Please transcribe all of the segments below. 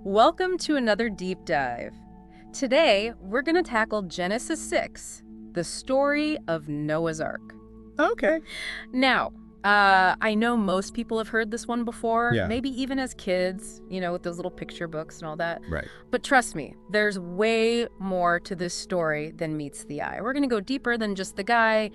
Welcome to another deep dive. Today, we're going to tackle Genesis 6, the story of Noah's Ark. Okay. Now, I know most people have heard this one before, Yeah. maybe even as kids, with those little picture books and all that. Right. But trust me, there's way more to this story than meets the eye. We're going to go deeper than just the guy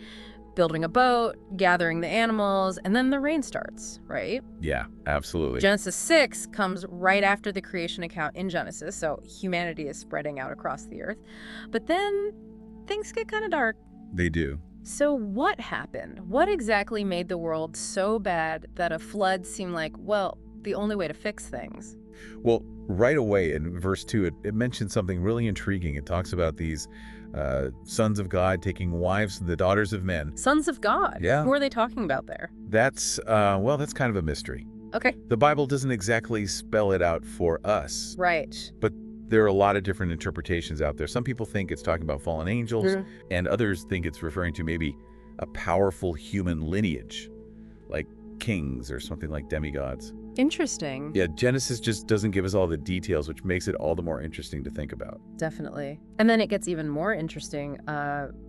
building a boat, gathering the animals, and then the rain starts, right? Yeah, absolutely. Genesis 6 comes right after the creation account in Genesis, so humanity is spreading out across the earth. But then things get kind of dark. They do. So what happened? What exactly made the world so bad that a flood seemed like, well, the only way to fix things? Well, right away in verse 2, it mentions something really intriguing. It talks about these sons of God taking wives from the daughters of men. Sons of God? Yeah. Who are they talking about there? That's kind of a mystery. Okay. The Bible doesn't exactly spell it out for us. Right. But there are a lot of different interpretations out there. Some people think it's talking about fallen angels, and others think it's referring to maybe a powerful human lineage, like kings or something like demigods. Interesting. Yeah, Genesis just doesn't give us all the details, which makes it all the more interesting to think about. Definitely. And then it gets even more interesting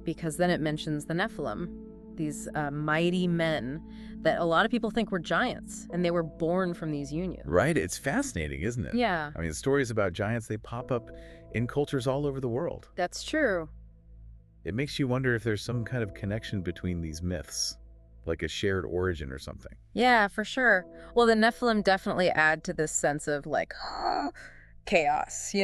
because then it mentions the Nephilim, these mighty men that a lot of people think were giants, and they were born from these unions. Right? It's fascinating, isn't it? Yeah. I mean, stories about giants, they pop up in cultures all over the world. That's true. It makes you wonder if there's some kind of connection between these myths, like a shared origin or something. Yeah, for sure. Well, the Nephilim definitely add to this sense of like chaos,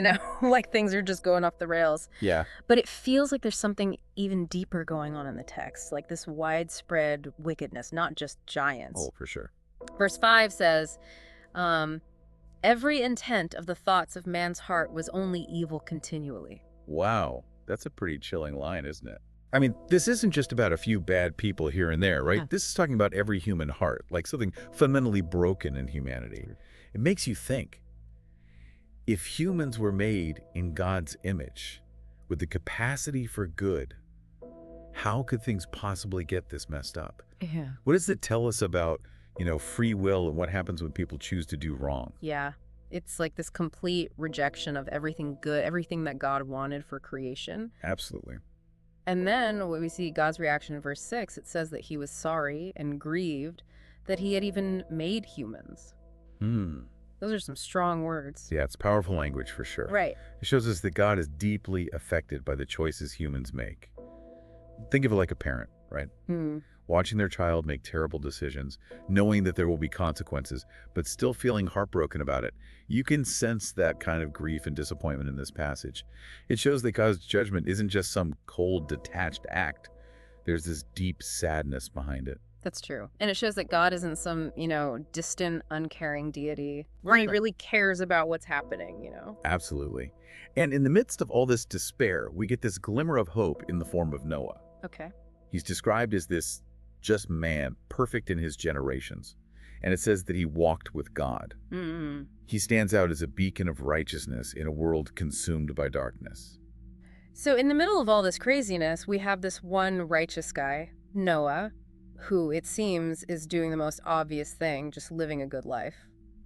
like things are just going off the rails. Yeah. But it feels like there's something even deeper going on in the text, like this widespread wickedness, not just giants. Oh, for sure. Verse 5 says, every intent of the thoughts of man's heart was only evil continually. Wow. That's a pretty chilling line, isn't it? I mean, this isn't just about a few bad people here and there, right? Yeah. This is talking about every human heart, like something fundamentally broken in humanity. It makes you think, if humans were made in God's image, with the capacity for good, how could things possibly get this messed up? Yeah. What does it tell us about, free will and what happens when people choose to do wrong? Yeah. It's like this complete rejection of everything good, everything that God wanted for creation. Absolutely. And then when we see God's reaction in verse 6, it says that he was sorry and grieved that he had even made humans. Those are some strong words. Yeah, it's powerful language for sure. Right. It shows us that God is deeply affected by the choices humans make. Think of it like a parent, right? Watching their child make terrible decisions, knowing that there will be consequences, but still feeling heartbroken about it. You can sense that kind of grief and disappointment in this passage. It shows that God's judgment isn't just some cold, detached act. There's this deep sadness behind it. That's true. And it shows that God isn't some, distant, uncaring deity. He really cares about what's happening, Absolutely. And in the midst of all this despair, we get this glimmer of hope in the form of Noah. Okay. He's described as this just man, perfect in his generations. And it says that he walked with God. He stands out as a beacon of righteousness in a world consumed by darkness. So in the middle of all this craziness, we have this one righteous guy, Noah, who it seems is doing the most obvious thing, just living a good life.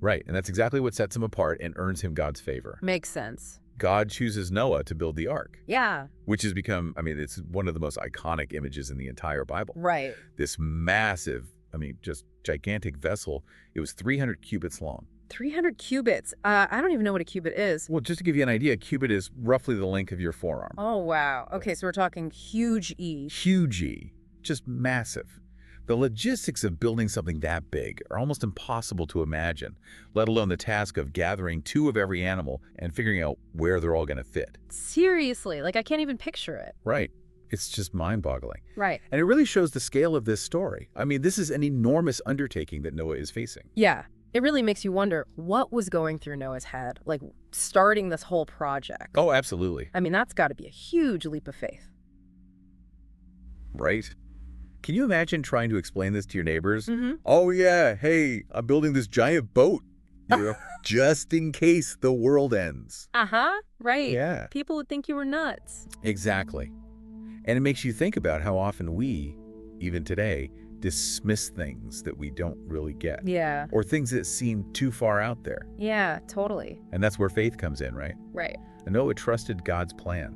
Right, and that's exactly what sets him apart and earns him God's favor. Makes sense. God chooses Noah to build the ark. Yeah. Which has become, it's one of the most iconic images in the entire Bible. Right. This massive, just gigantic vessel. It was 300 cubits long. 300 cubits. I don't even know what a cubit is. Well, just to give you an idea, a cubit is roughly the length of your forearm. Oh, wow. Okay, so we're talking huge E. Huge E. Just massive. The logistics of building something that big are almost impossible to imagine, let alone the task of gathering two of every animal and figuring out where they're all going to fit. Seriously, I can't even picture it. Right. It's just mind-boggling. Right. And it really shows the scale of this story. This is an enormous undertaking that Noah is facing. Yeah. It really makes you wonder what was going through Noah's head, starting this whole project. Oh, absolutely. That's got to be a huge leap of faith. Right? Can you imagine trying to explain this to your neighbors? Oh, yeah, hey, I'm building this giant boat, just in case the world ends. Right. Yeah. People would think you were nuts. Exactly. And it makes you think about how often we, even today, dismiss things that we don't really get. Yeah. Or things that seem too far out there. Yeah, totally. And that's where faith comes in, right? Right. And Noah trusted God's plan,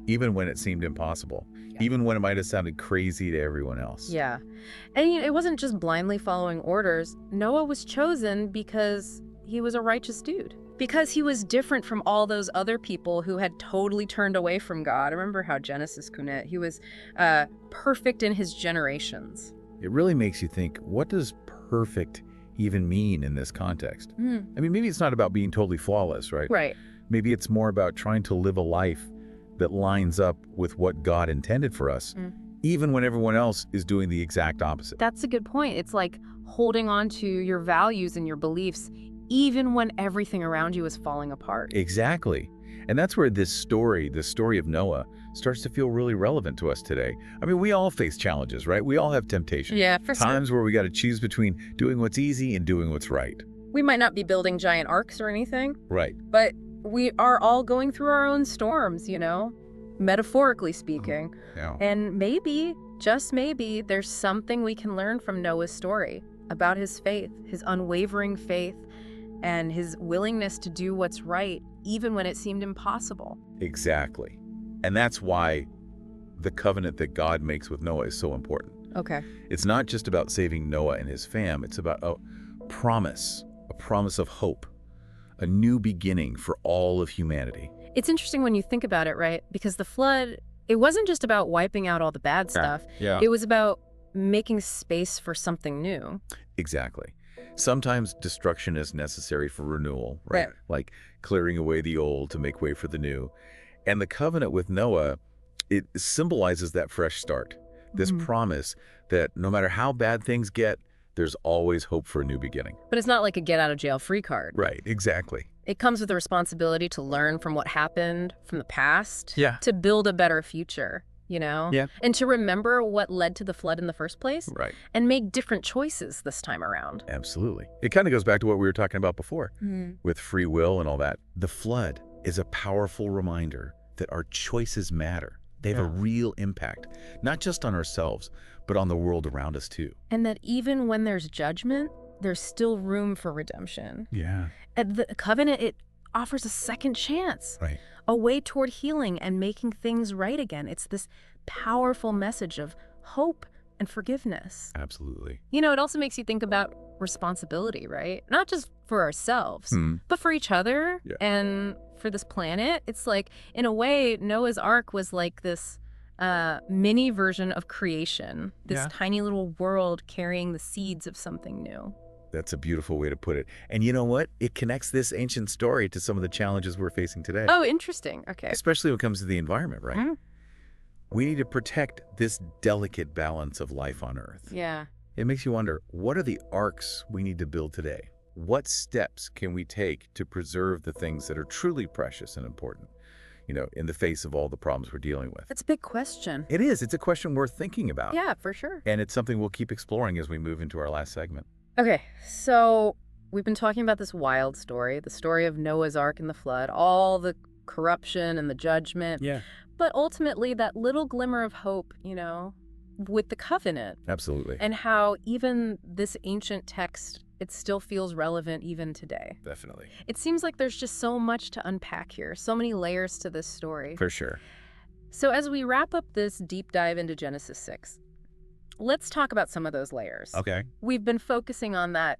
even when it seemed impossible, even when it might have sounded crazy to everyone else. Yeah. And it wasn't just blindly following orders. Noah was chosen because he was a righteous dude. Because he was different from all those other people who had totally turned away from God. Remember how Genesis Kunet, he was perfect in his generations. It really makes you think, what does perfect even mean in this context? I mean, maybe it's not about being totally flawless, right? Right. Maybe it's more about trying to live a life that lines up with what God intended for us, even when everyone else is doing the exact opposite. That's a good point. It's like holding on to your values and your beliefs, even when everything around you is falling apart. Exactly. And that's where this story, the story of Noah, starts to feel really relevant to us today. I mean, we all face challenges, right? We all have temptation. Yeah, for sure. Times where we got to choose between doing what's easy and doing what's right. We might not be building giant arcs or anything. Right. But we are all going through our own storms, metaphorically speaking. Yeah. And maybe, just maybe, there's something we can learn from Noah's story about his faith, his unwavering faith, and his willingness to do what's right, even when it seemed impossible. Exactly. And that's why the covenant that God makes with Noah is so important. Okay. It's not just about saving Noah and his fam. It's about a promise of hope, a new beginning for all of humanity. It's interesting when you think about it, right? Because the flood, it wasn't just about wiping out all the bad stuff. Yeah. It was about making space for something new. Exactly. Sometimes destruction is necessary for renewal, right? Like clearing away the old to make way for the new. And the covenant with Noah, it symbolizes that fresh start, this promise that no matter how bad things get, there's always hope for a new beginning. But it's not like a get-out-of-jail-free card. Right, exactly. It comes with the responsibility to learn from what happened from the past, Yeah. to build a better future, Yeah. and to remember what led to the flood in the first place, Right. and make different choices this time around. Absolutely. It kind of goes back to what we were talking about before with free will and all that. The flood is a powerful reminder that our choices matter. They have a real impact, not just on ourselves, but on the world around us too. And that even when there's judgment, there's still room for redemption. Yeah. And the covenant, it offers a second chance, Right. a way toward healing and making things right again. It's this powerful message of hope and forgiveness. Absolutely. It also makes you think about responsibility, right? Not just for ourselves, but for each other and for this planet. It's like, in a way, Noah's Ark was like this mini version of creation, this tiny little world carrying the seeds of something new. That's a beautiful way to put it. And you know what? It connects this ancient story to some of the challenges we're facing today. Oh, interesting. Okay. Especially when it comes to the environment, right? We need to protect this delicate balance of life on Earth. Yeah. It makes you wonder, what are the arcs we need to build today? What steps can we take to preserve the things that are truly precious and important, in the face of all the problems we're dealing with? That's a big question. It is. It's a question worth thinking about. Yeah, for sure. And it's something we'll keep exploring as we move into our last segment. Okay, so we've been talking about this wild story, the story of Noah's Ark and the flood, all the corruption and the judgment. Yeah. But ultimately, that little glimmer of hope, with the covenant. Absolutely. And how even this ancient text, it still feels relevant even today. Definitely. It seems like there's just so much to unpack here, so many layers to this story. For sure. So as we wrap up this deep dive into Genesis 6, let's talk about some of those layers. Okay. We've been focusing on that,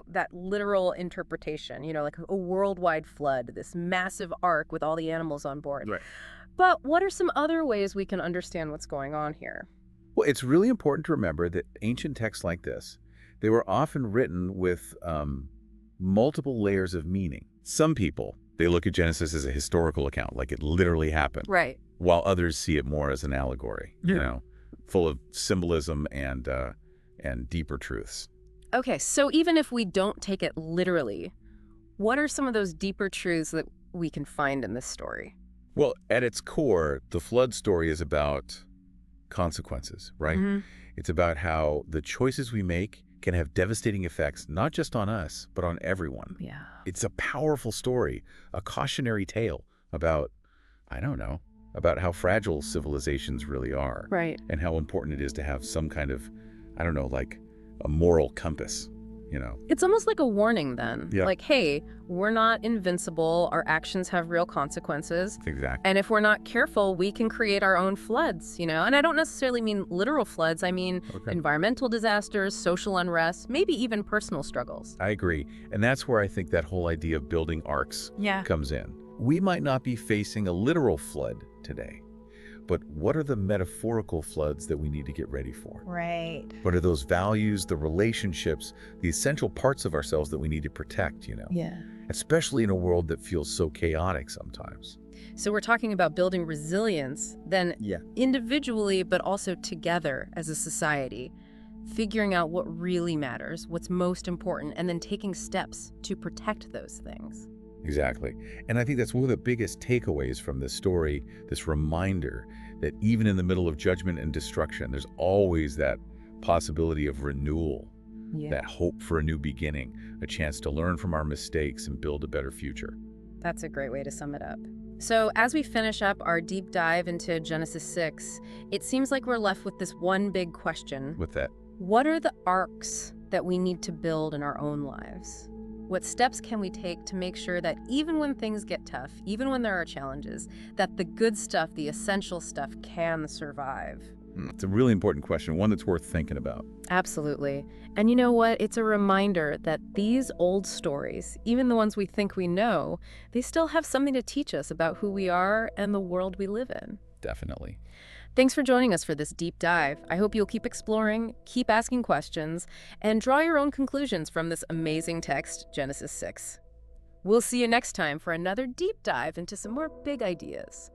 that literal interpretation, like a worldwide flood, this massive ark with all the animals on board. Right. But what are some other ways we can understand what's going on here? Well, it's really important to remember that ancient texts like this, they were often written with multiple layers of meaning. Some people, they look at Genesis as a historical account, like it literally happened. Right. While others see it more as an allegory, full of symbolism and deeper truths. Okay, so even if we don't take it literally, what are some of those deeper truths that we can find in this story? Well, at its core, the flood story is about consequences, right? It's about how the choices we make can have devastating effects, not just on us, but on everyone. Yeah. It's a powerful story, a cautionary tale about, about how fragile civilizations really are. Right. And how important it is to have some kind of I don't know, like a moral compass, you know? It's almost like a warning then. Yeah. Like, hey, we're not invincible. Our actions have real consequences. Exactly. And if we're not careful, we can create our own floods, you know? And I don't necessarily mean literal floods. I mean environmental disasters, social unrest, maybe even personal struggles. I agree. And that's where I think that whole idea of building arcs comes in. We might not be facing a literal flood today, but what are the metaphorical floods that we need to get ready for? Right. What are those values, the relationships, the essential parts of ourselves that we need to protect, you know? Yeah. Especially in a world that feels so chaotic sometimes. So we're talking about building resilience, then individually, but also together as a society, figuring out what really matters, what's most important, and then taking steps to protect those things. Exactly. And I think that's one of the biggest takeaways from this story, this reminder that even in the middle of judgment and destruction, there's always that possibility of renewal, that hope for a new beginning, a chance to learn from our mistakes and build a better future. That's a great way to sum it up. So as we finish up our deep dive into Genesis 6, it seems like we're left with this one big question. With that, what are the arcs that we need to build in our own lives? What steps can we take to make sure that even when things get tough, even when there are challenges, that the good stuff, the essential stuff, can survive? it's a really important question, one that's worth thinking about. Absolutely. And you know what? It's a reminder that these old stories, even the ones we think we know, they still have something to teach us about who we are and the world we live in. Definitely. Thanks for joining us for this deep dive. I hope you'll keep exploring, keep asking questions, and draw your own conclusions from this amazing text, Genesis 6. We'll see you next time for another deep dive into some more big ideas.